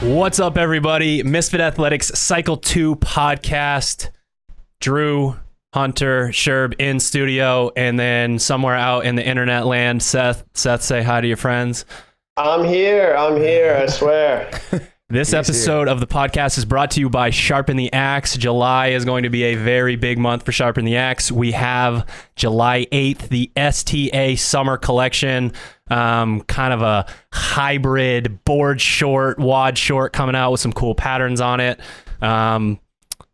What's up, everybody? Misfit Athletics Cycle 2 podcast. Drew, Hunter, Sherb in studio, and then somewhere out in the internet land, Seth. Seth, say hi to your friends. I'm here, I swear. This episode of the podcast is brought to you by Sharpen the Axe. July is going to be a very big month for Sharpen the Axe. We have July 8th, the STA Summer Collection, kind of a hybrid board short, wad short coming out with some cool patterns on it.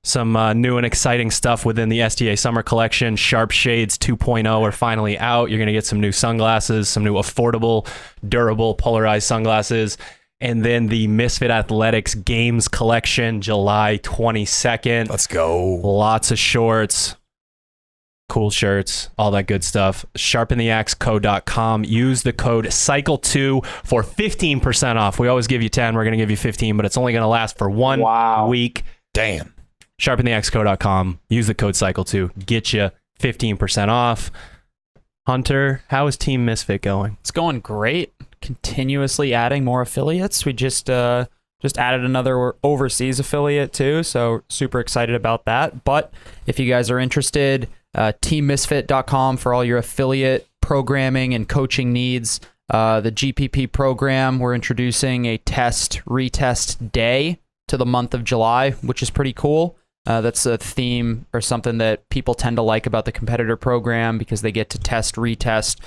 Some new and exciting stuff within the STA Summer Collection. Sharp Shades 2.0 are finally out. You're going to get some new sunglasses, some new affordable, durable, polarized sunglasses. And then the Misfit Athletics Games Collection, July 22nd. Let's go. Lots of shorts, cool shirts, all that good stuff. SharpenTheAxeCo.com. Use the code CYCLE2 for 15% off. We always give you 10. We're going to give you 15, but it's only going to last for 1 week. Damn. SharpenTheAxeCo.com. Use the code CYCLE2. Get you 15% off. Hunter, how is Team Misfit going? It's going great. Continuously adding more affiliates. We just added another overseas affiliate too, so super excited about that. But if you guys are interested, teammisfit.com for all your affiliate programming and coaching needs. The GPP program, we're introducing a retest day to the month of July, which is pretty cool. That's a theme or something that people tend to like about the competitor program because they get to retest.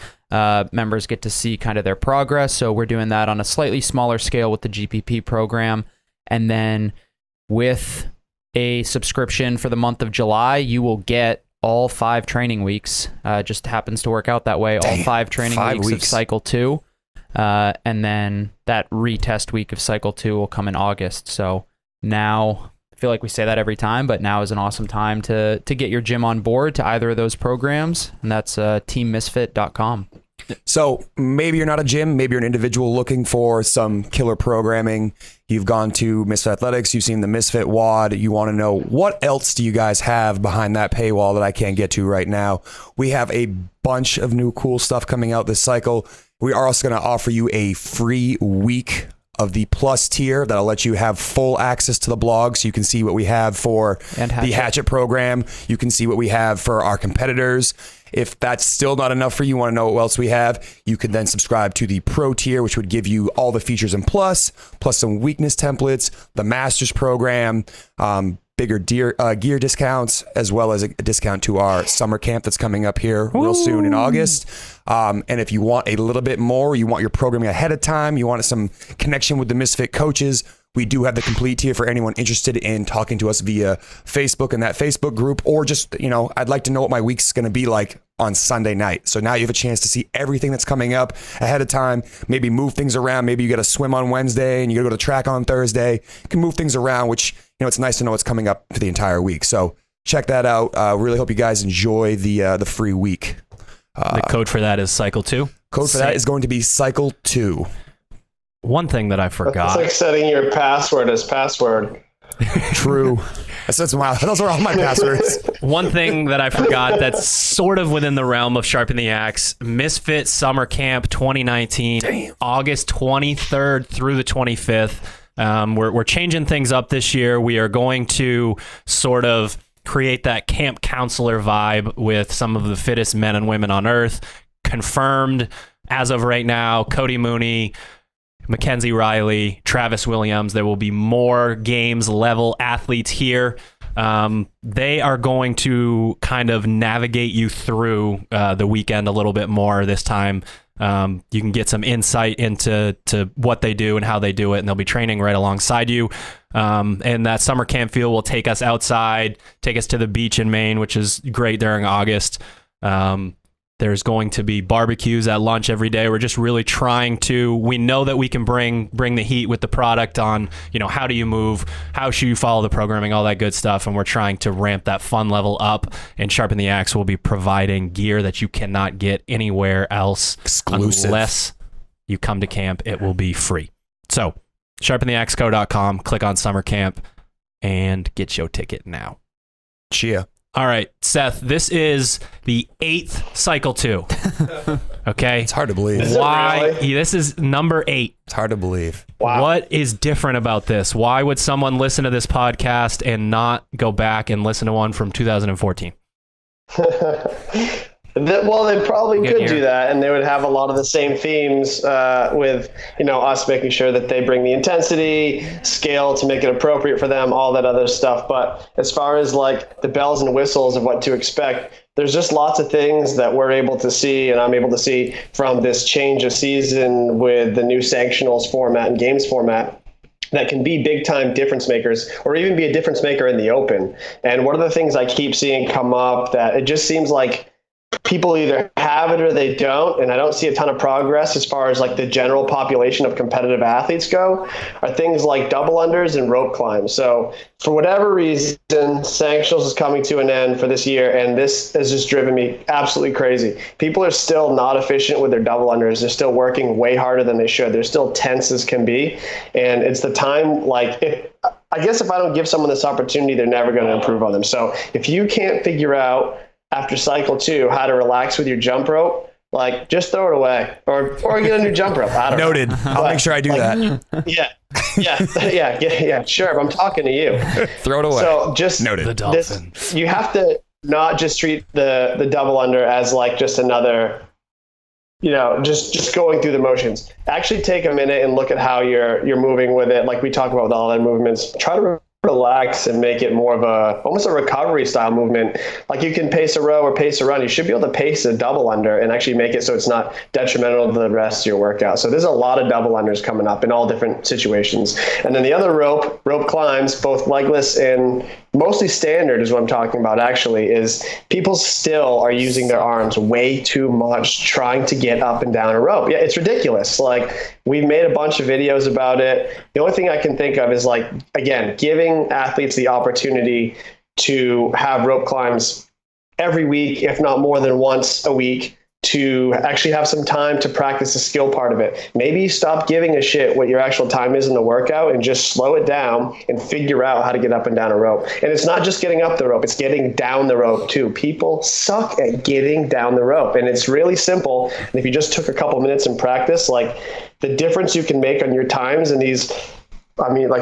Members get to see kind of their progress. So we're doing that on a slightly smaller scale with the GPP program. And then with a subscription for the month of July, you will get all 5 training weeks. Just happens to work out that way. All 5 training weeks of Cycle 2. And then that retest week of Cycle 2 will come in August. So now, I feel like we say that every time, but now is an awesome time to get your gym on board to either of those programs, and that's teammisfit.com. So maybe you're not a gym, maybe you're an individual looking for some killer programming. You've gone to Misfit Athletics, you've seen the Misfit WOD, you want to know what else do you guys have behind that paywall that I can't get to right now. We have a bunch of new cool stuff coming out this cycle. We are also going to offer you a free week of the plus tier that'll let you have full access to the blog, so you can see what we have for the Hatchet program. You can see what we have for our competitors. If that's still not enough for you, want to know what else we have, you can then subscribe to the pro tier, which would give you all the features in plus some weakness templates, the Masters program, bigger gear discounts, as well as a discount to our summer camp that's coming up here real soon in August. And if you want a little bit more, you want your programming ahead of time, you want some connection with the Misfit coaches, we do have the complete tier for anyone interested in talking to us via Facebook and that Facebook group, or just, I'd like to know what my week's going to be like on Sunday night. So now you have a chance to see everything that's coming up ahead of time, maybe move things around. Maybe you got to swim on Wednesday and you got to go to track on Thursday. You can move things around, which, it's nice to know what's coming up for the entire week. So check that out. Really hope you guys enjoy the free week. The code for that is Cycle2. Code for that is going to be Cycle2. One thing that I forgot. It's like setting your password as password. True. Those are all my passwords. One thing that I forgot that's sort of within the realm of Sharpen the Axe, Misfit Summer Camp 2019, Damn. August 23rd through the 25th. We're changing things up this year. We are going to sort of create that camp counselor vibe with some of the fittest men and women on earth. Confirmed as of right now, Cody Mooney, Mackenzie Riley, Travis Williams. There will be more games level athletes here. They are going to kind of navigate you through the weekend a little bit more this time. You can get some insight into what they do and how they do it, and they'll be training right alongside you. And that summer camp feel will take us outside, take us to the beach in Maine, which is great during August. There's going to be barbecues at lunch every day. We're just really trying to, we know that we can bring the heat with the product on, how do you move? How should you follow the programming? All that good stuff. And we're trying to ramp that fun level up, and Sharpen the Axe will be providing gear that you cannot get anywhere else. Exclusive. Unless you come to camp, it will be free. So SharpenTheAxeCo.com, click on summer camp and get your ticket now. Chia. All right, Seth, this is the 8th cycle 2. Okay. It's hard to believe. Is it Why? really? This is number 8. It's hard to believe. Wow. What is different about this? Why would someone listen to this podcast and not go back and listen to one from 2014? Well, they probably Good could year. do that, and they would have a lot of the same themes with, us making sure that they bring the intensity, scale to make it appropriate for them, all that other stuff. But as far as like the bells and whistles of what to expect, there's just lots of things that we're able to see, and I'm able to see from this change of season with the new sanctionals format and games format, that can be big time difference makers, or even be a difference maker in the open. And one of the things I keep seeing come up, that it just seems like people either have it or they don't, and I don't see a ton of progress as far as like the general population of competitive athletes go, are things like double unders and rope climbs. So for whatever reason, sanctionals is coming to an end for this year, and this has just driven me absolutely crazy. People are still not efficient with their double unders. They're still working way harder than they should. They're still tense as can be, and it's the time, I guess if I don't give someone this opportunity, they're never going to improve on them. So if you can't figure out after cycle 2 how to relax with your jump rope, just throw it away, or get a new jump rope. I don't know. Noted. I'll make sure I do that. Yeah, sure. But I'm talking to you. Throw it away. So just Noted. The dolphin. you have to not just treat the double under as just another, just going through the motions. Actually take a minute and look at how you're moving with it. Like we talk about with all the movements, try to relax and make it more of almost a recovery style movement. Like you can pace a row or pace a run. You should be able to pace a double under and actually make it so it's not detrimental to the rest of your workout. So there's a lot of double unders coming up in all different situations. And then the other rope climbs, both legless and mostly standard is what I'm talking about actually, is people still are using their arms way too much trying to get up and down a rope. Yeah, it's ridiculous. We've made a bunch of videos about it. The only thing I can think of is again, giving athletes the opportunity to have rope climbs every week, if not more than once a week, to actually have some time to practice the skill part of it. Maybe stop giving a shit what your actual time is in the workout and just slow it down and figure out how to get up and down a rope. And it's not just getting up the rope, it's getting down the rope too. People suck at getting down the rope, and it's really simple. And if you just took a couple minutes in practice, the difference you can make on your times in these,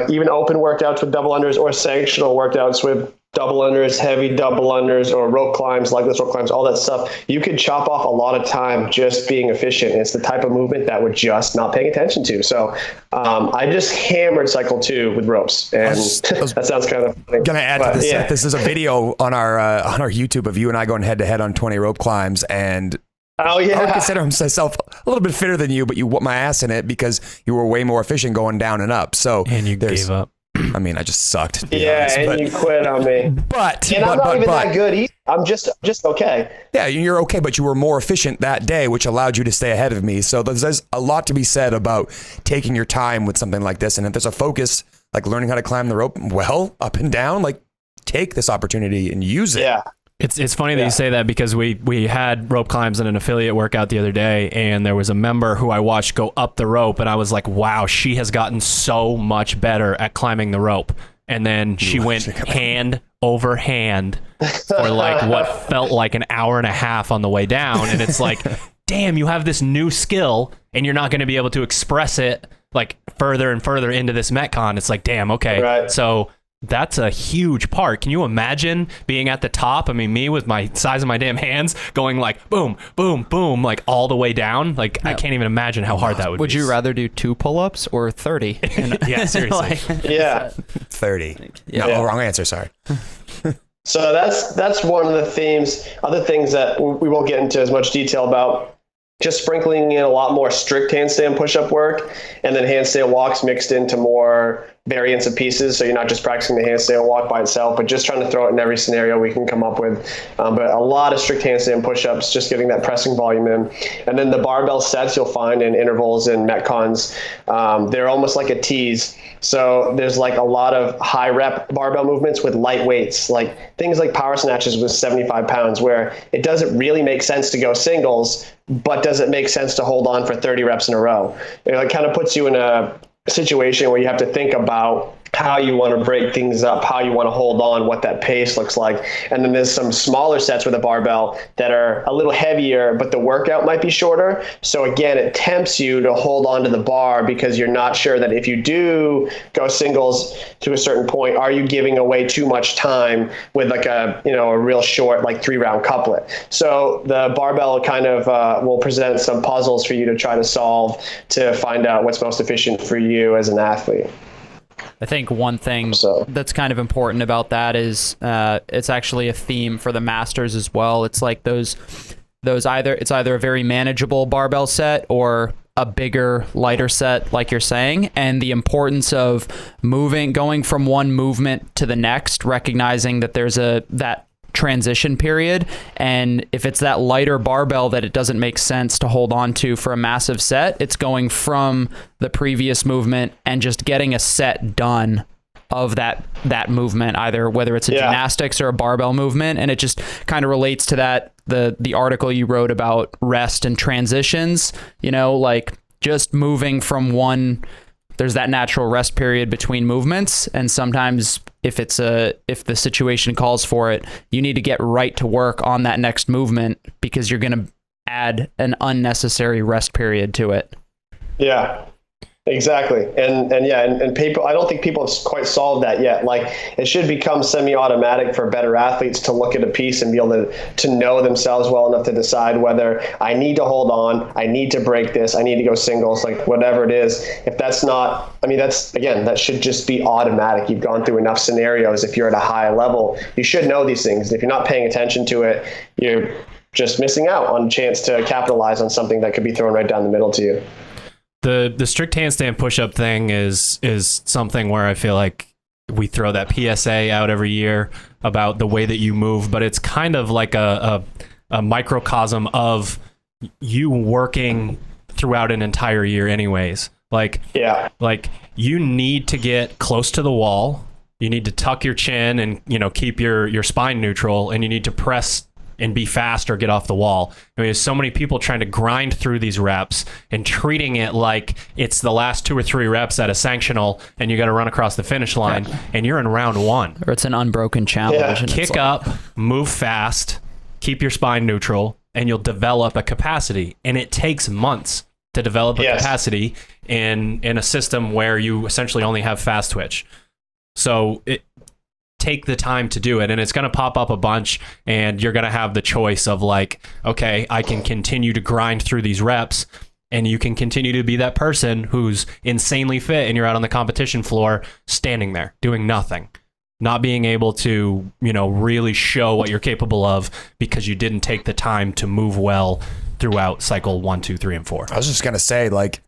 even open workouts with double unders or sanctional workouts with double unders, heavy double unders, or rope climbs, legless rope climbs, all that stuff, you could chop off a lot of time just being efficient. It's the type of movement that we're just not paying attention to. So I just hammered cycle 2 with ropes, and that sounds kind of funny. Gonna add to this. Yeah. This is a video on our YouTube of you and I going head to head on 20 rope climbs, and Oh yeah, I would consider myself a little bit fitter than you, but you whooped my ass in it because you were way more efficient going down and up. So And you gave up. I just sucked. to be yeah, honest, and you quit on me. And I'm not even that good either. I'm just okay. Yeah, you're okay, but you were more efficient that day, which allowed you to stay ahead of me. So there's a lot to be said about taking your time with something like this. And if there's a focus, like learning how to climb the rope, up and down, take this opportunity and use it. Yeah. It's funny that you say that, because we had rope climbs in an affiliate workout the other day, and there was a member who I watched go up the rope, and I was like, wow, she has gotten so much better at climbing the rope. And then she went hand over hand for what felt like an hour and a half on the way down. And it's like, damn, you have this new skill and you're not going to be able to express it further and further into this Metcon. It's like, damn, okay. Right. So that's a huge part. Can you imagine being at the top? Me with my size of my damn hands going boom, boom, boom, all the way down. I can't even imagine how hard that would be. Would you rather do 2 pull-ups or 30? Yeah, seriously. Yeah. 30. Yeah. No, wrong answer. Sorry. So that's one of the themes. Other things that we won't get into as much detail about, just sprinkling in a lot more strict handstand push-up work, and then handstand walks mixed into more variants of pieces. So you're not just practicing the handstand walk by itself, but just trying to throw it in every scenario we can come up with. But a lot of strict handstand push-ups, just getting that pressing volume in. And then the barbell sets you'll find in intervals and Metcons, they're almost like a tease. So there's a lot of high rep barbell movements with light weights, things like power snatches with 75 pounds, where it doesn't really make sense to go singles, but does it make sense to hold on for 30 reps in a row? It kind of puts you in a situation where you have to think about how you want to break things up, how you want to hold on, what that pace looks like. And then there's some smaller sets with a barbell that are a little heavier, but the workout might be shorter. So again, it tempts you to hold on to the bar because you're not sure that if you do go singles to a certain point, are you giving away too much time with like a real short, like 3-round couplet. So the barbell kind of will present some puzzles for you to try to solve to find out what's most efficient for you as an athlete. I think one thing that's kind of important about that is it's actually a theme for the Masters as well. It's like those it's either a very manageable barbell set or a bigger, lighter set, like you're saying, and the importance of going from one movement to the next, recognizing that there's that transition period, and if it's that lighter barbell that it doesn't make sense to hold on to for a massive set, it's going from the previous movement and just getting a set done of that movement, either whether it's a gymnastics or a barbell movement. And it just kind of relates to that the article you wrote about rest and transitions, like just moving from one, there's that natural rest period between movements, and sometimes if the situation calls for it, you need to get right to work on that next movement because you're going to add an unnecessary rest period to it. Yeah, exactly. And people, I don't think people have quite solved that yet. Like, it should become semi-automatic for better athletes to look at a piece and be able to know themselves well enough to decide whether I need to hold on, I need to break this, I need to go singles, like whatever it is. If that's not, that should just be automatic. You've gone through enough scenarios. If you're at a high level, you should know these things. If you're not paying attention to it, you're just missing out on a chance to capitalize on something that could be thrown right down the middle to you. The strict handstand push-up thing is something where I feel like we throw that PSA out every year about the way that you move, but it's kind of like a microcosm of you working throughout an entire year anyways. Like you need to get close to the wall. You need to tuck your chin and, keep your spine neutral, and you need to press and be fast or get off the wall. There's so many people trying to grind through these reps and treating it like it's the last 2 or 3 reps at a sanctional and you got to run across the finish line and you're in round 1. Or it's an unbroken challenge. Yeah. Kick up, move fast, keep your spine neutral, and you'll develop a capacity. And it takes months to develop a capacity in a system where you essentially only have fast twitch. So take the time to do it, and it's going to pop up a bunch, and you're going to have the choice of like, okay, I can continue to grind through these reps, and you can continue to be that person who's insanely fit and you're out on the competition floor standing there doing nothing, not being able to, really show what you're capable of because you didn't take the time to move well throughout cycle 1, 2, 3, and 4. I was just going to say, like,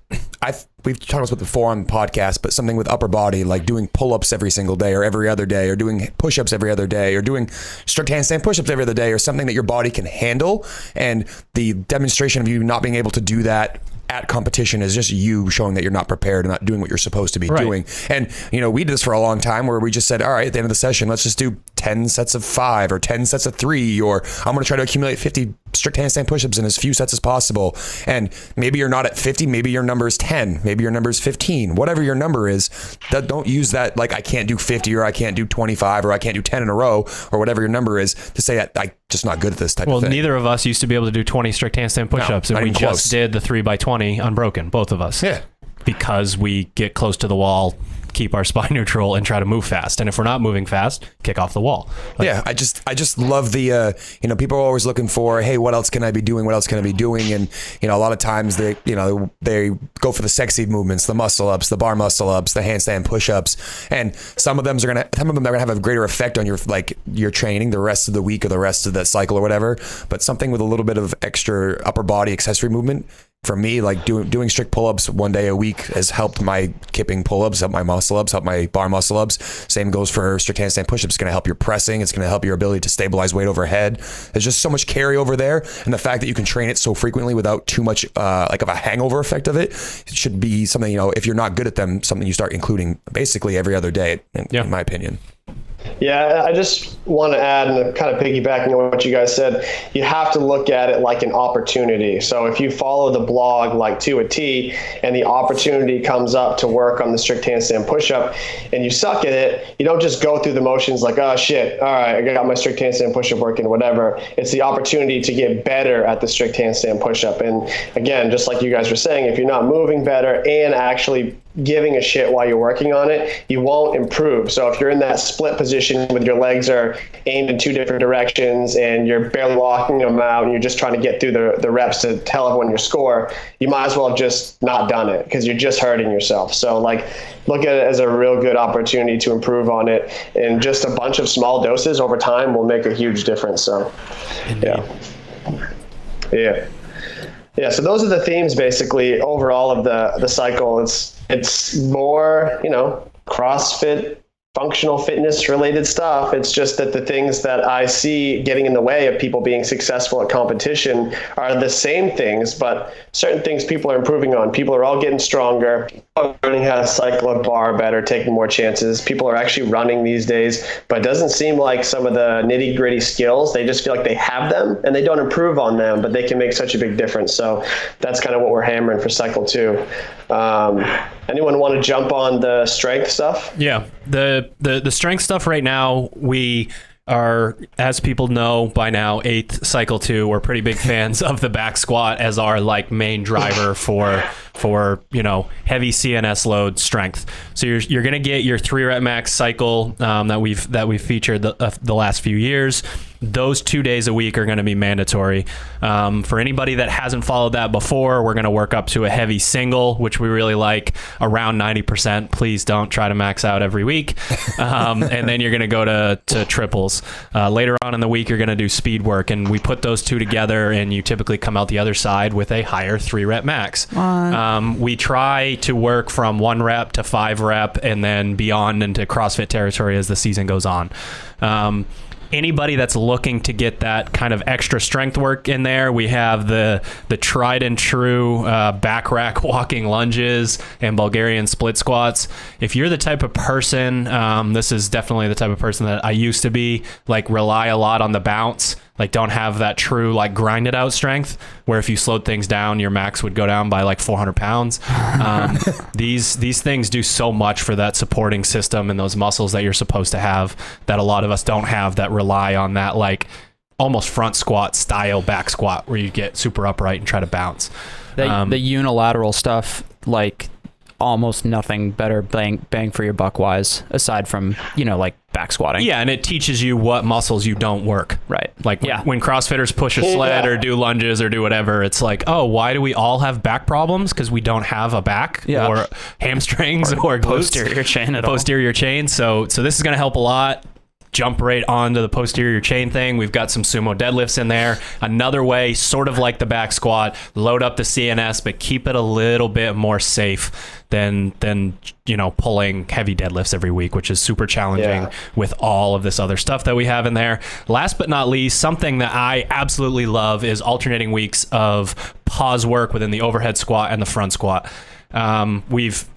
we've talked about it before on the podcast, but something with upper body, like doing pull-ups every single day or every other day, or doing push-ups every other day, or doing strict handstand push-ups every other day, or something that your body can handle. And the demonstration of you not being able to do that at competition is just you showing that you're not prepared and not doing what you're supposed to be doing. And, we did this for a long time where we just said, all right, at the end of the session, let's just do 10 sets of 5 or 10 sets of 3, or I'm going to try to accumulate 50 strict handstand push-ups in as few sets as possible. And maybe you're not at 50, maybe your number is 10, maybe your number is 15, whatever your number is. Don't use that like I can't do 50 or I can't do 25 or I can't do 10 in a row or whatever your number is to say that I'm just not good at this type of thing. Well, neither of us used to be able to do 20 strict handstand push-ups, and we just did the 3x20 unbroken, both of us. Yeah. Because we get close to the wall, keep our spine neutral, and try to move fast. And if we're not moving fast, kick off the wall. I just love the, people are always looking for, hey, what else can I be doing? What else can I be doing? And, a lot of times they go for the sexy movements, the muscle ups, the bar muscle ups, the handstand push-ups. And some of them are going to have a greater effect on your training the rest of the week or the rest of that cycle or whatever. But something with a little bit of extra upper body accessory movement, for me, like doing strict pull-ups one day a week has helped my kipping pull-ups, helped my muscle ups, helped my bar muscle ups. Same goes for strict handstand push-ups. It's going to help your pressing. It's going to help your ability to stabilize weight overhead. There's just so much carryover there. And the fact that you can train it so frequently without too much of a hangover effect of it should be something, if you're not good at them, something you start including basically every other day, in my opinion. Yeah, I just want to add, and kind of piggybacking on what you guys said, you have to look at it like an opportunity. So if you follow the blog like to a T, and the opportunity comes up to work on the strict handstand push-up, and you suck at it, you don't just go through the motions like, oh shit, all right, I got my strict handstand push-up working, whatever. It's the opportunity to get better at the strict handstand push-up. And again, just like you guys were saying, if you're not moving better and actually giving a shit while you're working on it, you won't improve. So if you're in that split position with your legs are aimed in two different directions and you're barely walking them out and you're just trying to get through the reps to tell everyone your score, you might as well have just not done it because you're just hurting yourself. So like, look at it as a real good opportunity to improve on it, and just a bunch of small doses over time will make a huge difference. So yeah, so those are the themes basically overall of the cycle. It's more, CrossFit, functional fitness related stuff. It's just that the things that I see getting in the way of people being successful at competition are the same things, but certain things people are improving on. People are all getting stronger, learning how to cycle a bar better, taking more chances. People are actually running these days, but it doesn't seem like some of the nitty gritty skills, they just feel like they have them and they don't improve on them, but they can make such a big difference. So that's kind of what we're hammering for cycle 2. Anyone want to jump on the strength stuff? Yeah, the strength stuff right now, we are, as people know by now, 8th cycle 2. We're pretty big fans of the back squat as our like main driver for heavy CNS load strength. So you're gonna get your 3 rep max cycle that we've featured the last few years. Those 2 days a week are going to be mandatory. For anybody that hasn't followed that before, we're going to work up to a heavy single, which we really like, around 90%. Please don't try to max out every week. And then you're going to go to triples. Later on in the week, you're going to do speed work, and we put those two together, and you typically come out the other side with a higher 3 rep max. We try to work from 1 rep to 5 rep and then beyond into CrossFit territory as the season goes on. Anybody that's looking to get that kind of extra strength work in there, we have the tried and true back rack walking lunges and Bulgarian split squats. If you're the type of person, this is definitely the type of person that I used to be, like rely a lot on the bounce, like don't have that true like grinded out strength where if you slowed things down, your max would go down by like 400 pounds. These things do so much for that supporting system and those muscles that you're supposed to have that a lot of us don't have, that rely on that like almost front squat style back squat where you get super upright and try to bounce. The unilateral stuff, like almost nothing better bang for your buck wise aside from like back squatting. Yeah, and it teaches you what muscles you don't work. Right. Like when CrossFitters push a sled or do lunges or do whatever, it's like, oh, why do we all have back problems? Because we don't have a back or hamstrings or glutes, posterior chain. So this is going to help a lot. Jump right onto the posterior chain thing. We've got some sumo deadlifts in there. Another way, sort of like the back squat, load up the CNS, but keep it a little bit more safe than pulling heavy deadlifts every week, which is super challenging with all of this other stuff that we have in there. Last but not least, something that I absolutely love is alternating weeks of pause work within the overhead squat and the front squat. We've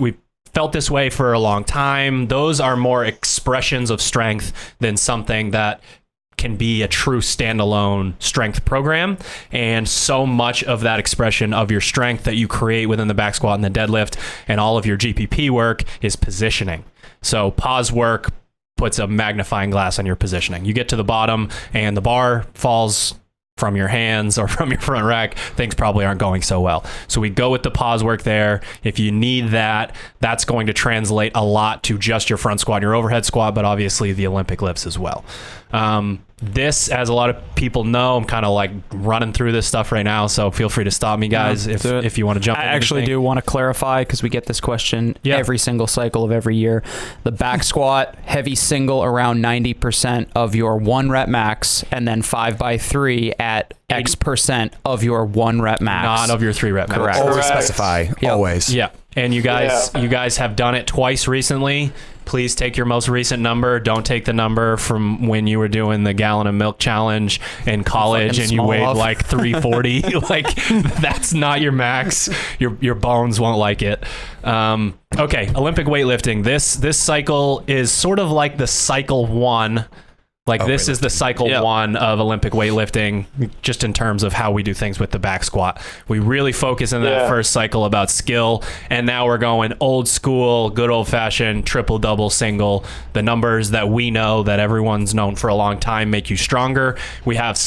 felt this way for a long time. Those are more expressions of strength than something that can be a true standalone strength program. And so much of that expression of your strength that you create within the back squat and the deadlift and all of your GPP work is positioning. So pause work puts a magnifying glass on your positioning. You get to the bottom and the bar falls from your hands or from your front rack, things probably aren't going so well. So we go with the pause work there. If you need that, that's going to translate a lot to just your front squat and your overhead squat, but obviously the Olympic lifts as well. This, as a lot of people know, I'm kind of like running through this stuff right now, so feel free to stop me, guys, if you want to jump in. I actually do want to clarify, because we get this question every single cycle of every year. The back squat, heavy single around 90% of your 1 rep max, and then 5x3 at X% of your 1 rep max. Not of your 3 rep max. Always specify. Always. Yeah. And you guys have done it twice recently. please take your most recent number. Don't take the number from when you were doing the gallon of milk challenge in college and you weighed like 340. Like, that's not your max. Your bones won't like it. Okay, Olympic weightlifting. This cycle is sort of like the cycle one. Like, this is the cycle one of Olympic weightlifting, just in terms of how we do things with the back squat. We really focus in that first cycle about skill, and now we're going old school, good old fashioned triple, double, single. The numbers that we know that everyone's known for a long time make you stronger. We have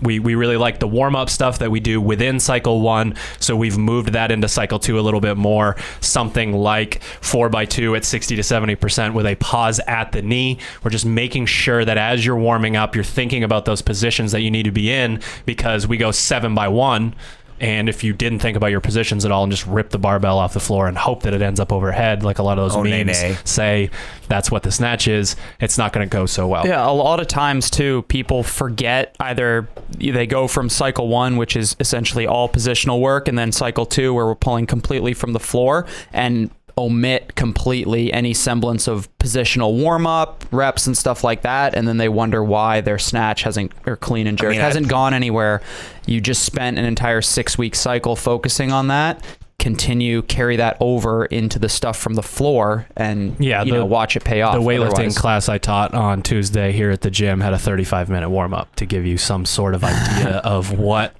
we really like the warm up stuff that we do within cycle one, so we've moved that into cycle two a little bit more. Something like 4x2 at 60 to 70% with a pause at the knee. We're just making sure that as you're warming up, you're thinking about those positions that you need to be in, because we go 7x1, and if you didn't think about your positions at all and just rip the barbell off the floor and hope that it ends up overhead, like a lot of those memes say that's what the snatch is, it's not going to go so well. Yeah, a lot of times too, people forget, either they go from cycle one, which is essentially all positional work, and then cycle two, where we're pulling completely from the floor, and omit completely any semblance of positional warm-up reps and stuff like that, and then they wonder why their snatch or clean and jerk hasn't gone anywhere. You just spent an entire 6-week cycle focusing on that. Carry that over into the stuff from the floor, and watch it pay off. The weightlifting class I taught on Tuesday here at the gym had a 35-minute warm-up to give you some sort of idea of what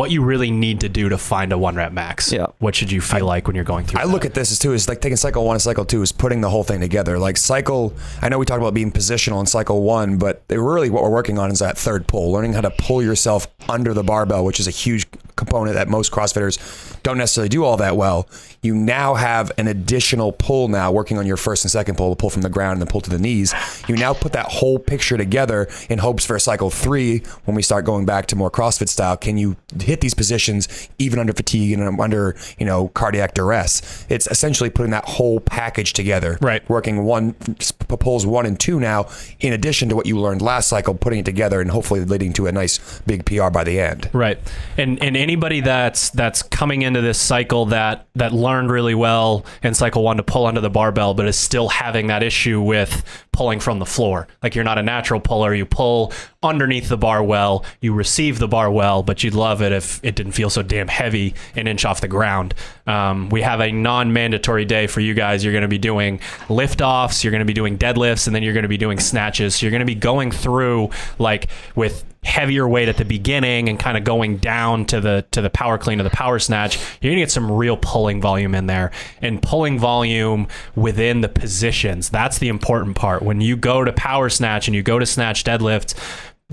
you really need to do to find a 1-rep max. Yeah. What should you feel like when you're going through that? Look at this as too, is like taking cycle one and cycle two is putting the whole thing together. Like I know we talked about being positional in cycle one, but really what we're working on is that third pull, learning how to pull yourself under the barbell, which is a huge component that most CrossFitters don't necessarily do all that well. You now have an additional pull now, working on your first and second pull, the pull from the ground and the pull to the knees. You now put that whole picture together in hopes for cycle three, when we start going back to more CrossFit style, can you hit these positions even under fatigue and under cardiac duress? It's essentially putting that whole package together, right? Working pulls 1 and 2 now, in addition to what you learned last cycle, putting it together and hopefully leading to a nice big PR by the end. Right. And anybody that's coming into this cycle that learned really well in cycle one to pull under the barbell, but is still having that issue with pulling from the floor. Like, you're not a natural puller. You pull underneath the bar well, you receive the bar well, but you'd love it if it didn't feel so damn heavy an inch off the ground. We have a non-mandatory day for you guys. You're going to be doing lift-offs, you're going to be doing deadlifts, and then you're going to be doing snatches. So you're going to be going through, like, with heavier weight at the beginning and kind of going down to the power clean or the power snatch. You're gonna get some real pulling volume in there, and pulling volume within the positions. That's the important part. When you go to power snatch and you go to snatch deadlift,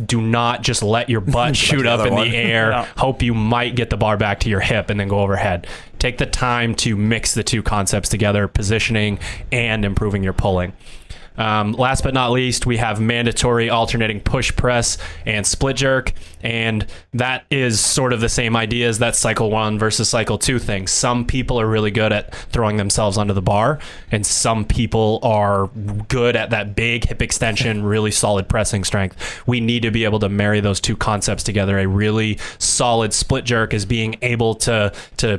do not just let your butt shoot up in the air, hope you might get the bar back to your hip, and then go overhead. Take the time to mix the two concepts together, positioning and improving your pulling. Last but not least, we have mandatory alternating push press and split jerk, and that is sort of the same idea as that cycle one versus cycle two thing. Some people are really good at throwing themselves under the bar, and some people are good at that big hip extension, really solid pressing strength. We need to be able to marry those two concepts together. A really solid split jerk is being able to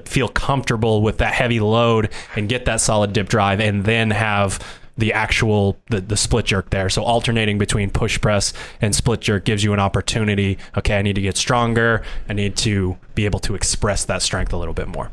feel comfortable with that heavy load and get that solid dip drive, and then have the actual the split jerk there. So alternating between push press and split jerk gives you an opportunity. Okay, I need to get stronger. I need to be able to express that strength a little bit more.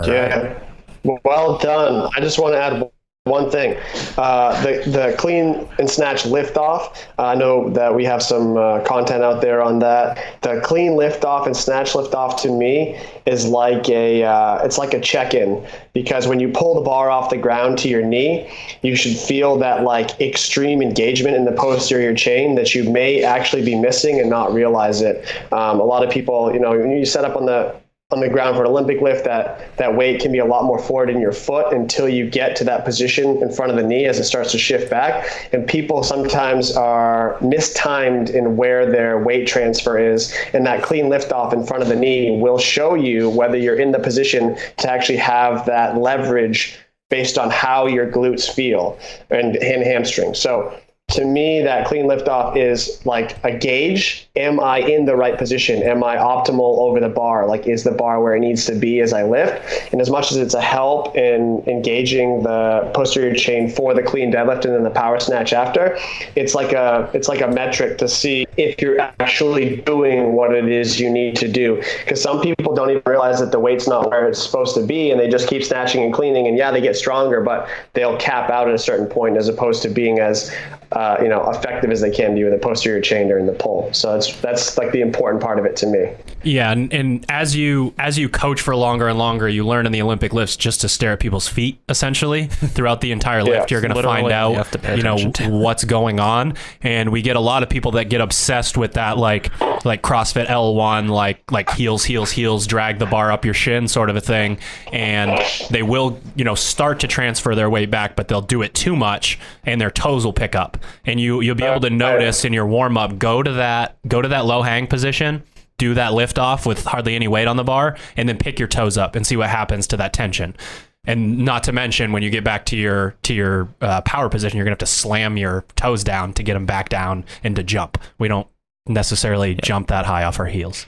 Yeah, well done. I just want to add one thing. The clean and snatch lift off. I know that we have some content out there on that. The clean lift off and snatch lift off, to me, is like it's like a check-in, because when you pull the bar off the ground to your knee, you should feel that like extreme engagement in the posterior chain that you may actually be missing and not realize it. A lot of people, when you set up on the ground for an Olympic lift, that weight can be a lot more forward in your foot until you get to that position in front of the knee as it starts to shift back. And people sometimes are mistimed in where their weight transfer is, and that clean lift off in front of the knee will show you whether you're in the position to actually have that leverage based on how your glutes feel and hamstring. So to me, that clean liftoff is like a gauge. Am I in the right position? Am I optimal over the bar? Like, is the bar where it needs to be as I lift? And as much as it's a help in engaging the posterior chain for the clean deadlift and then the power snatch after, it's like a metric to see if you're actually doing what it is you need to do. Because some people don't even realize that the weight's not where it's supposed to be, and they just keep snatching and cleaning, and yeah, they get stronger, but they'll cap out at a certain point as opposed to being as effective as they can be with the posterior chain during the pull. So that's like the important part of it to me. Yeah, and as you coach for longer and longer, you learn in the Olympic lifts just to stare at people's feet essentially throughout the entire lift. You're going to find out what's going on, and we get a lot of people that get obsessed with that like CrossFit L1 like heels drag the bar up your shin sort of a thing, and they will start to transfer their weight back, but they'll do it too much and their toes will pick up, and you'll be able to notice in your warm up, go to that low hang position, do that lift off with hardly any weight on the bar, and then pick your toes up and see what happens to that tension. And not to mention, when you get back to your power position, you're gonna have to slam your toes down to get them back down and to jump. We don't necessarily jump that high off our heels.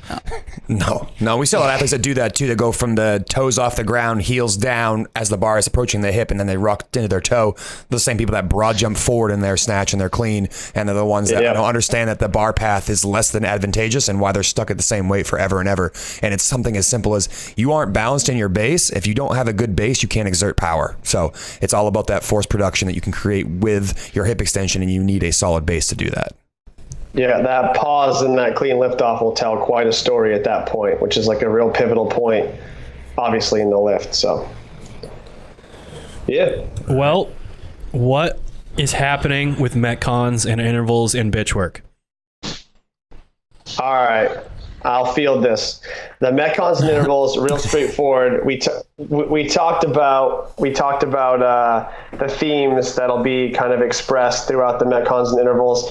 No, we still have athletes that do that too. They go from the toes off the ground, heels down as the bar is approaching the hip, and then they rock into their toe. The same people that broad jump forward in their snatch and they're clean, and they're the ones that don't understand that the bar path is less than advantageous and why they're stuck at the same weight forever and ever. And it's something as simple as you aren't balanced in your base. If you don't have a good base, you can't exert power. So it's all about that force production that you can create with your hip extension, and you need a solid base to do that. Yeah, that pause and that clean liftoff will tell quite a story at that point, which is like a real pivotal point, obviously, in the lift. So, yeah. Well, what is happening with Metcons and intervals in bitch work? All right, I'll field this. The Metcons and intervals, real straightforward. We talked about the themes that'll be kind of expressed throughout the Metcons and intervals.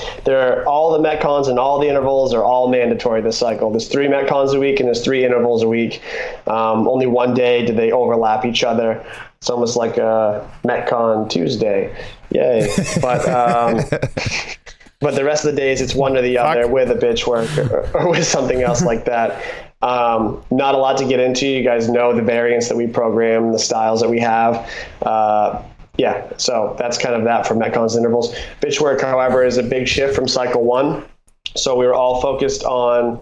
All the Metcons and all the intervals are all mandatory this cycle. There's 3 Metcons a week and there's 3 intervals a week. Only one day do they overlap each other. It's almost like a Metcon Tuesday. Yay. But the rest of the days, it's one or the other with a bitch work or with something else like that. Not a lot to get into. You guys know the variants that we program, the styles that we have. So that's kind of that for Metcons intervals. Bitch work, however, is a big shift from cycle 1. So we were all focused on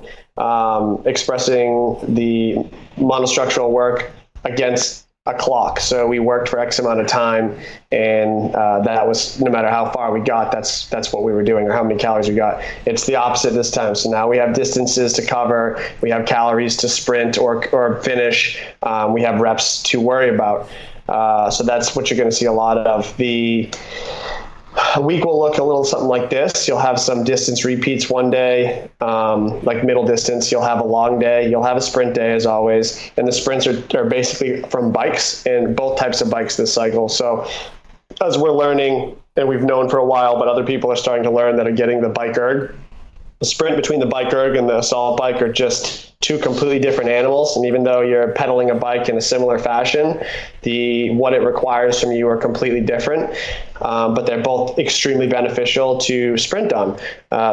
expressing the monostructural work against a clock. So we worked for X amount of time, and that was, no matter how far we got, that's what we were doing, or how many calories we got. It's the opposite this time. So now we have distances to cover, we have calories to sprint or finish, we have reps to worry about. So that's what you're going to see a lot of. The week will look a little something like this. You'll have some distance repeats one day, like middle distance. You'll have a long day. You'll have a sprint day, as always. And the sprints are basically from bikes, and both types of bikes this cycle. So as we're learning, and we've known for a while, but other people are starting to learn that are getting the bike erg. The sprint between the bike erg and the assault bike are just 2 completely different animals. And even though you're pedaling a bike in a similar fashion, what it requires from you are completely different. But they're both extremely beneficial to sprint on.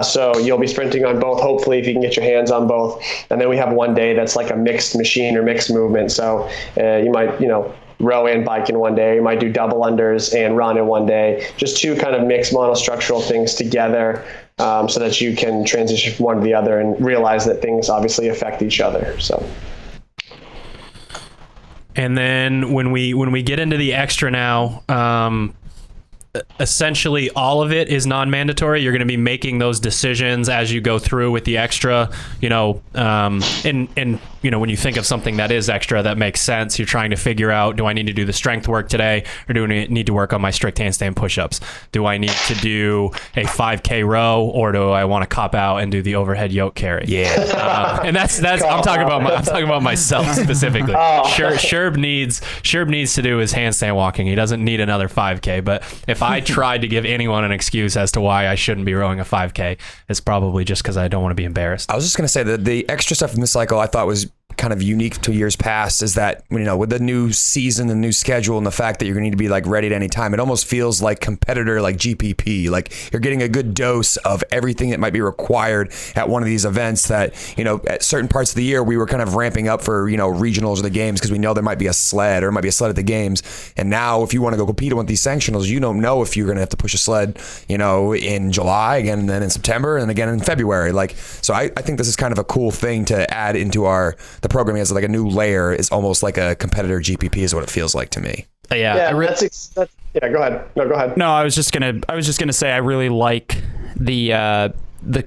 So you'll be sprinting on both, hopefully, if you can get your hands on both. And then we have one day that's like a mixed machine or mixed movement. So you might, row and bike in one day. You might do double unders and run in one day. Just 2 kind of mixed monostructural things together, so that you can transition from one to the other and realize that things obviously affect each other. So. And then when we get into the extra now, essentially all of it is non-mandatory. You're going to be making those decisions as you go through with the extra, and when you think of something that is extra, that makes sense. You're trying to figure out, do I need to do the strength work today, or do I need to work on my strict handstand push-ups? Do I need to do a 5K row, or do I want to cop out and do the overhead yoke carry? Yeah. And that's I'm talking about myself specifically. Sherb needs to do his handstand walking. He doesn't need another 5K. But if I tried to give anyone an excuse as to why I shouldn't be rowing a 5K, it's probably just because I don't want to be embarrassed. I was just going to say that the extra stuff in this cycle I thought was kind of unique to years past is that, you know, with the new season, the new schedule, and the fact that you're going to need to be like ready at any time, it almost feels like competitor, like GPP, like you're getting a good dose of everything that might be required at one of these events that, you know, at certain parts of the year, we were kind of ramping up for, you know, regionals or the games because we know there might be a sled or it might be a sled at the games. And now if you want to go compete in one of these sanctionals, you don't know if you're going to have to push a sled, you know, in July, again, and then in September, and again in February. Like, so I think this is kind of a cool thing to add into the programming as like a new layer. Is almost like a competitor GPP is what it feels like to me. Yeah, go ahead. No, go ahead. No, I was just gonna say I really like the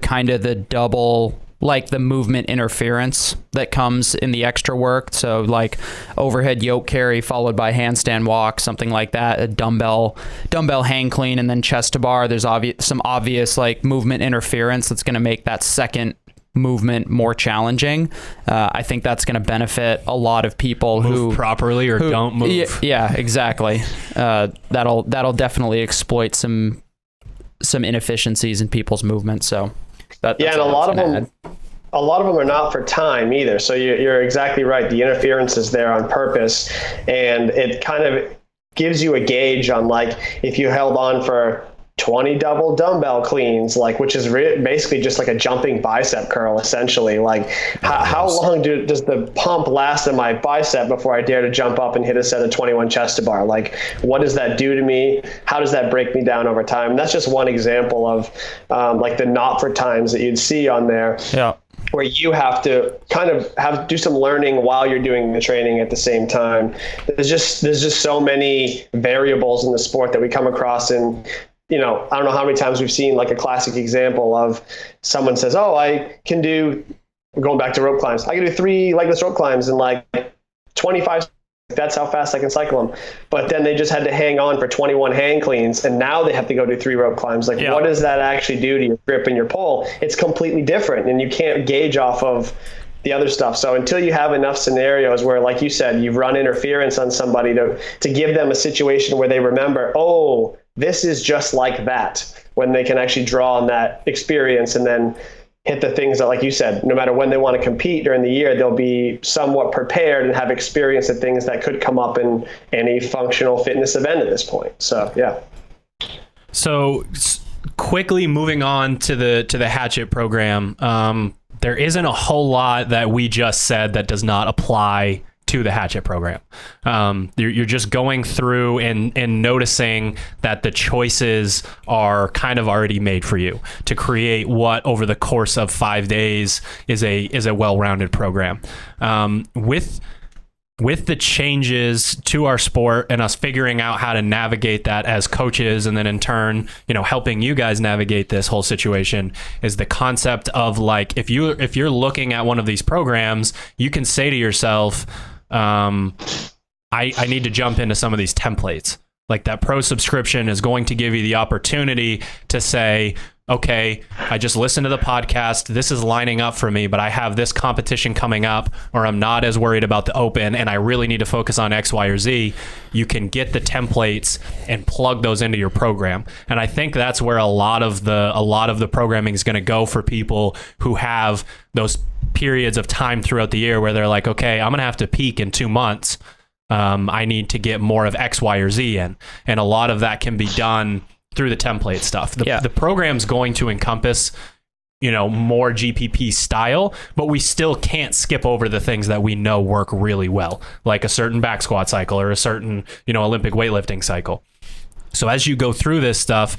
kind of the double, like the movement interference that comes in the extra work. So like overhead yoke carry followed by handstand walk, something like that, a dumbbell hang clean, and then chest to bar. There's some obvious like movement interference that's going to make that second movement more challenging. I think that's going to benefit a lot of people Move properly or don't move. Yeah, exactly. That'll definitely exploit some inefficiencies in people's movement. So that's and a lot of them are not for time either. So you're exactly right. The interference is there on purpose, and it kind of gives you a gauge on like if you held on for 20 double dumbbell cleans, like, which is basically just like a jumping bicep curl, essentially. Like, how long does the pump last in my bicep before I dare to jump up and hit a set of 21 chest to bar? Like, what does that do to me? How does that break me down over time? And that's just one example of like the not for times that you'd see on there. Yeah. Where you have to kind of do some learning while you're doing the training at the same time. There's just so many variables in the sport that we come across in. You know, I don't know how many times we've seen like a classic example of someone says, oh, I can do, going back to rope climbs, I can do 3 legless rope climbs in like 25. That's how fast I can cycle them. But then they just had to hang on for 21 hang cleans, and now they have to go do 3 rope climbs. Like, what does that actually do to your grip and your pull? It's completely different, and you can't gauge off of the other stuff. So until you have enough scenarios where, like you said, you've run interference on somebody to give them a situation where they remember, oh, this is just like that, when they can actually draw on that experience and then hit the things that, like you said, no matter when they want to compete during the year, they'll be somewhat prepared and have experience at things that could come up in any functional fitness event at this point. So, yeah. So quickly moving on to the Hatchet program, there isn't a whole lot that we just said that does not apply to the Hatchet program. You're just going through and noticing that the choices are kind of already made for you to create what over the course of 5 days is a well-rounded program. With the changes to our sport and us figuring out how to navigate that as coaches, and then in turn, you know, helping you guys navigate this whole situation, is the concept of like, if you're looking at one of these programs, you can say to yourself, I need to jump into some of these templates. Like, that pro subscription is going to give you the opportunity to say, okay, I just listened to the podcast, this is lining up for me, but I have this competition coming up, or I'm not as worried about the open and I really need to focus on X, Y, or Z. You can get the templates and plug those into your program. And I think that's where a lot of the programming is going to go for people who have those periods of time throughout the year where they're like, okay, I'm going to have to peak in 2 months. I need to get more of X, Y, or Z in. And a lot of that can be done through the template stuff. The program's going to encompass, you know, more GPP style, but we still can't skip over the things that we know work really well, like a certain back squat cycle or a certain, you know, Olympic weightlifting cycle. So as you go through this stuff,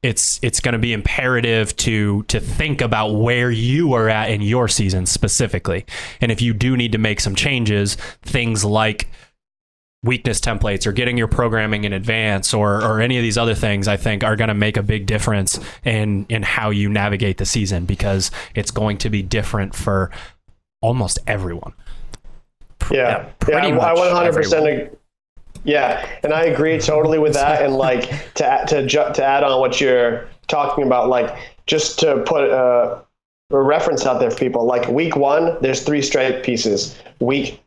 it's going to be imperative to think about where you are at in your season specifically. And if you do need to make some changes, things like weakness templates or getting your programming in advance or any of these other things, I think are going to make a big difference in how you navigate the season, because it's going to be different for almost everyone. I 100%. Yeah, and I agree totally with that. And like to add on what you're talking about, like just to put a reference out there for people, like week 1, there's 3 strength pieces. Week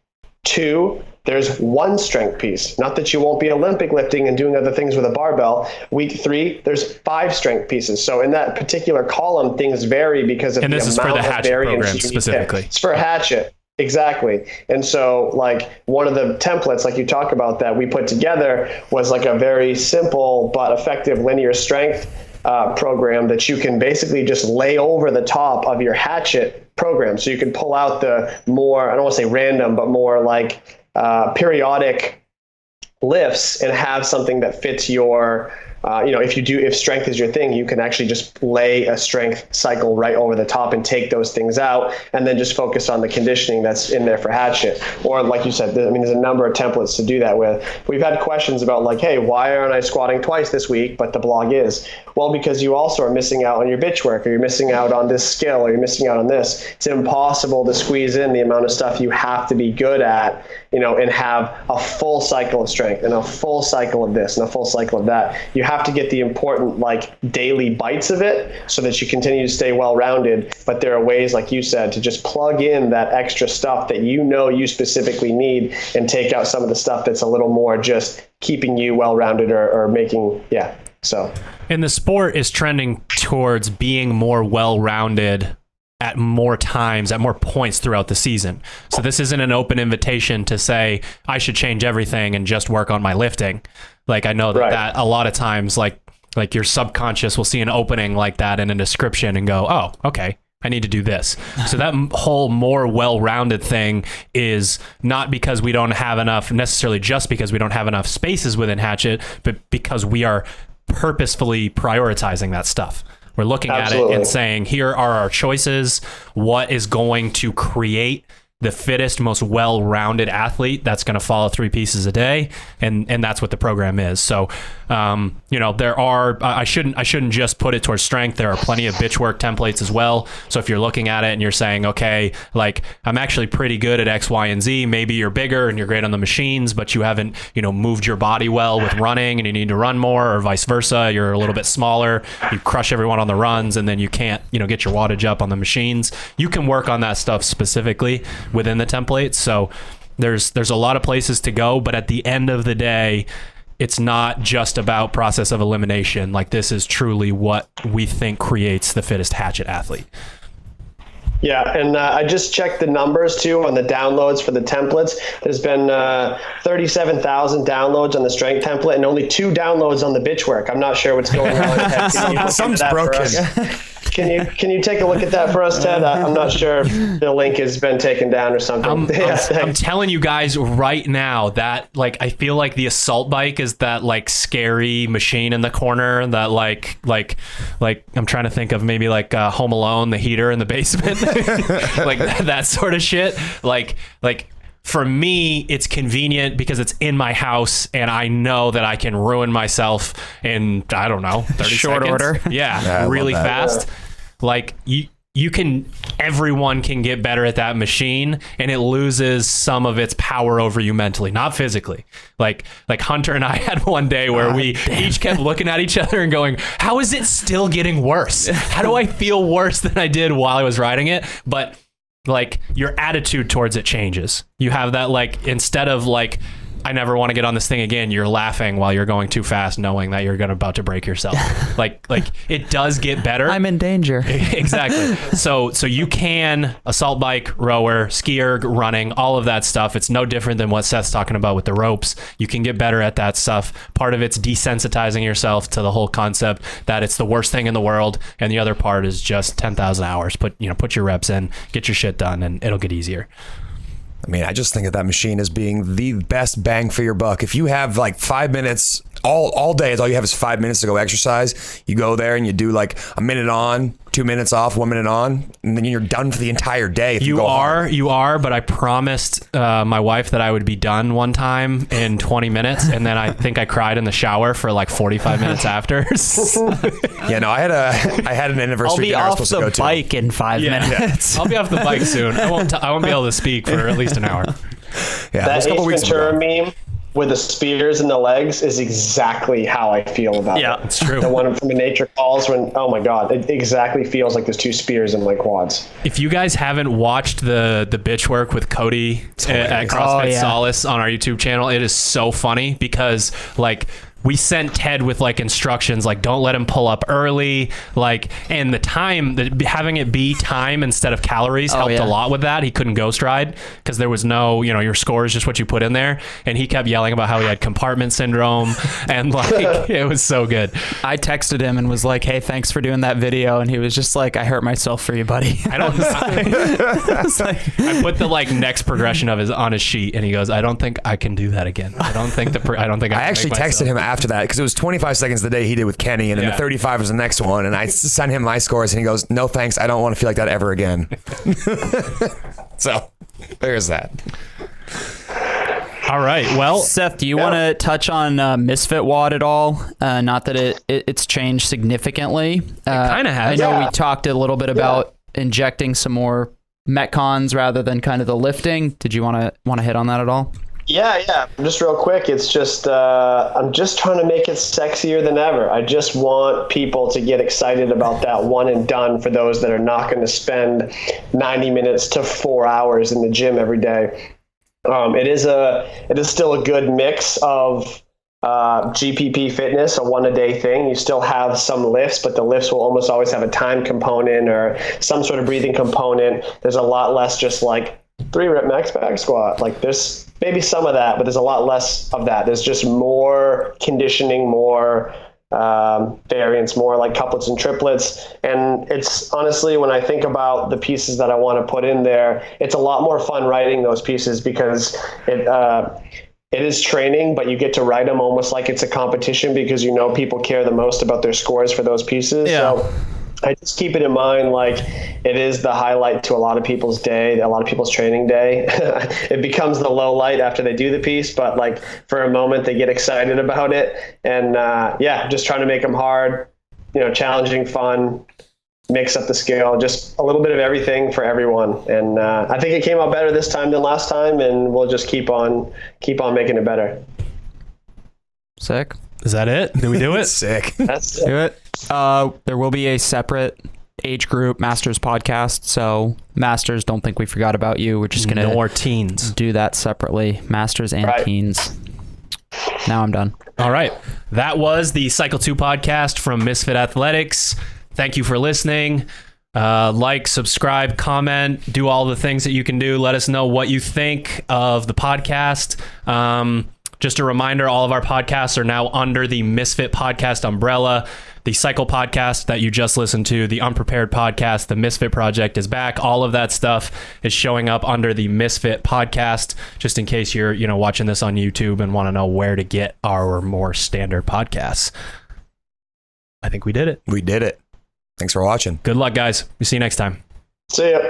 2, there's 1 strength piece. Not that you won't be Olympic lifting and doing other things with a barbell. Week 3, there's 5 strength pieces. So in that particular column, things vary because of the amount of variance. And this is for the Hatchet program specifically. It's for Hatchet. Exactly. And so like one of the templates, like you talk about, that we put together was like a very simple but effective linear strength program that you can basically just lay over the top of your hatchet program. So you can pull out the more, I don't want to say random, but more like periodic lifts and have something that fits your, if strength is your thing, you can actually just lay a strength cycle right over the top and take those things out and then just focus on the conditioning that's in there for hatchet. Or like you said, there's a number of templates to do that with. We've had questions about like, hey, why aren't I squatting twice this week, but the blog is? Well, because you also are missing out on your bitch work, or you're missing out on this skill, or you're missing out on this. It's impossible to squeeze in the amount of stuff you have to be good at, and have a full cycle of strength and a full cycle of this and a full cycle of that. You have to get the important like daily bites of it so that you continue to stay well-rounded. But there are ways, like you said, to just plug in that extra stuff that you specifically need and take out some of the stuff that's a little more just keeping you well-rounded or making, so. And the sport is trending towards being more well-rounded at more times, at more points throughout the season. So this isn't an open invitation to say, I should change everything and just work on my lifting. Like I know that a lot of times, like your subconscious will see an opening like that in a description and go, oh, okay, I need to do this. So that whole more well-rounded thing is not because we don't have enough, necessarily just because we don't have enough spaces within Hatchet, but because we are purposefully prioritizing that stuff. We're looking Absolutely. at it and saying, here are our choices. What is going to create the fittest, most well-rounded athlete that's going to follow 3 pieces a day, and that's what the program is. So, there are. I shouldn't just put it towards strength. There are plenty of bitch work templates as well. So if you're looking at it and you're saying, okay, like I'm actually pretty good at X, Y, and Z. Maybe you're bigger and you're great on the machines, but you haven't, moved your body well with running, and you need to run more, or vice versa. You're a little bit smaller. You crush everyone on the runs, and then you can't, get your wattage up on the machines. You can work on that stuff specifically within the templates. So there's a lot of places to go, but at the end of the day, it's not just about process of elimination. Like this is truly what we think creates the fittest Hatchet athlete. Yeah, and I just checked the numbers too on the downloads for the templates. There's been 37,000 downloads on the strength template and only 2 downloads on the bitch work. I'm not sure what's going on. Something's broken. Can you take a look at that for us, Ted? I'm not sure if the link has been taken down or something. I'm telling you guys right now that like I feel like the assault bike is that like scary machine in the corner that like I'm trying to think of maybe like Home Alone, the heater in the basement, like that sort of shit. Like for me, it's convenient because it's in my house and I know that I can ruin myself in, I don't know, 30 short seconds. order. Yeah, really fast. Like everyone can get better at that machine and it loses some of its power over you mentally, not physically. Like Hunter and I had one day where we each kept looking at each other and going, how is it still getting worse? How do I feel worse than I did while I was riding it? But like your attitude towards it changes. You have that like, instead of like, I never want to get on this thing again, you're laughing while you're going too fast, knowing that you're about to break yourself. like it does get better. I'm in danger. Exactly. So you can assault bike, rower, skier, running, all of that stuff. It's no different than what Seth's talking about with the ropes. You can get better at that stuff. Part of it's desensitizing yourself to the whole concept that it's the worst thing in the world, and the other part is just 10,000 hours. Put your reps in, get your shit done, and it'll get easier. I mean, I just think of that machine as being the best bang for your buck. If you have like 5 minutes, all day, all you have is 5 minutes to go exercise. You go there and you do like a minute on, 2 minutes off, 1 minute on, and then you're done for the entire day. If you are, but I promised my wife that I would be done one time in 20 minutes, and then I think I cried in the shower for like 45 minutes after. Yeah, no, I had an anniversary dinner I was supposed to go to. I'll be off the bike in 5 minutes. I'll be off the bike soon. I won't be able to speak for at least an hour. Yeah, that Ace Ventura meme with the spears in the legs is exactly how I feel about it. Yeah, it's true. The one from the Nature Calls when, oh my God, it exactly feels like there's 2 spears in my quads. If you guys haven't watched the bitch work with Cody at CrossFit Solace on our YouTube channel, it is so funny because like we sent Ted with like instructions, like don't let him pull up early, like, and the time, having it be time instead of calories helped a lot with that. He couldn't ghost ride because there was no, your score is just what you put in there. And he kept yelling about how he had compartment syndrome and like, it was so good. I texted him and was like, hey, thanks for doing that video. And he was just like, I hurt myself for you, buddy. I put the like next progression of on his sheet and he goes, I don't think I can do that again. I actually texted him after that because it was 25 seconds the day he did with Kenny, and then the 35 was the next one, and I sent him my scores and he goes, no thanks, I don't want to feel like that ever again. So there's that. All right, well, Seth, do you want to touch on Misfit WOD at all? Not that it's changed significantly. It kind of has. I know we talked a little bit about injecting some more Metcons rather than kind of the lifting. Did you want to hit on that at all? Yeah. Just real quick, it's just I'm just trying to make it sexier than ever. I just want people to get excited about that one and done for those that are not going to spend 90 minutes to 4 hours in the gym every day. It is still a good mix of GPP fitness, a one-a-day thing. You still have some lifts, but the lifts will almost always have a time component or some sort of breathing component. There's a lot less just like 3-rep max back squat. Like there's maybe some of that, but there's a lot less of that. There's just more conditioning, more variants, more like couplets and triplets. And it's honestly, when I think about the pieces that I want to put in there, it's a lot more fun writing those pieces because it is training, but you get to write them almost like it's a competition because people care the most about their scores for those pieces. Yeah. So I just keep it in mind, like it is the highlight to a lot of people's day, a lot of people's training day. It becomes the low light after they do the piece, but like for a moment they get excited about it. And just trying to make them hard, challenging, fun, mix up the scale, just a little bit of everything for everyone. And I think it came out better this time than last time, and we'll just keep on making it better. Sick. Is that it? Did we do it? Sick. That's it. Do it. There will be a separate age group Masters podcast. So Masters, don't think we forgot about you. We're just going to more teens. Do that separately. Masters and teens. Now I'm done. All right. That was the Cycle 2 podcast from Misfit Athletics. Thank you for listening. Like, subscribe, comment, do all the things that you can do. Let us know what you think of the podcast. Just a reminder, all of our podcasts are now under the Misfit Podcast umbrella. The Cycle Podcast that you just listened to, the Unprepared Podcast, the Misfit Project is back. All of that stuff is showing up under the Misfit Podcast, just in case you're watching this on YouTube and want to know where to get our more standard podcasts. I think we did it. We did it. Thanks for watching. Good luck, guys. We'll see you next time. See ya.